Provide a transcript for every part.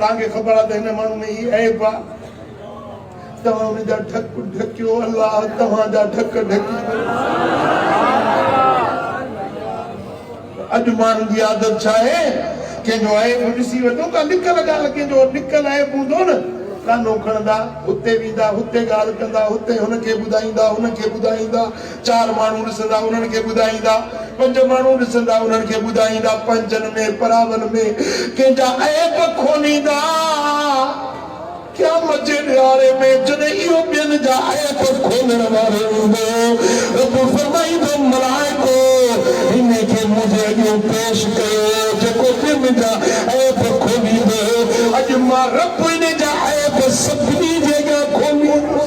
ताके खबर आ देने मानू में ही ऐब आ तवा उन जा ढक ढकियो अल्लाह तवा जा ढक ढकी अज मान की आदत छाए के जो ऐब ॾिसी वठो का निकल गाल के जो निकल ऐब हूंदो न कानो खणंदा हुते वेंदा हुते ॻाल्हि कंदा हुते हुनखे ॿुधाईंदा चार माण्हू ॾिसंदा उन्हनि खे ॿुधाईंदा पंज माण्हू ॾिसंदा उन्हनि खे ॿुधाईंदा पंजनि में परावनि में कंहिंजा ऐब खोलींदा क़यामत जे ॾियारे में जॾहिं इहो ॿियनि जा ऐब खोलण वारो हूंदो रब फरमाईंदो मलाइको हिन खे मुंहिंजे अॻियां पेश कयो जेको ॿियनि जा ऐब खोलींदो अॼु मां रब इन जा ऐब सभिनी जे अॻियां खोलींदो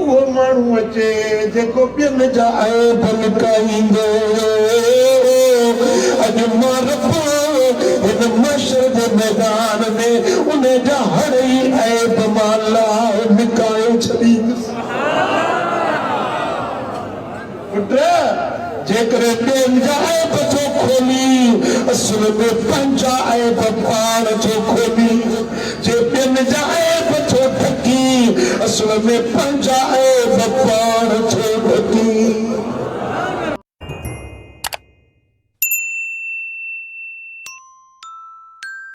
उहो माण्हू अचे जेको ॿियनि जा ऐब लिकाईंदो अॼु मां रब इन मशर जे मैदान में उन जा हर ई ऐब मां लाइ लिकाए छॾींदुसि पुट जेकर ॿियनि जा ऐब छो खोली असल में पंहिंजा ऐब पाण छो खोली जे ॿियनि जा ऐब छो ढकी असल में पंहिंजा ऐब पाण छो ढकी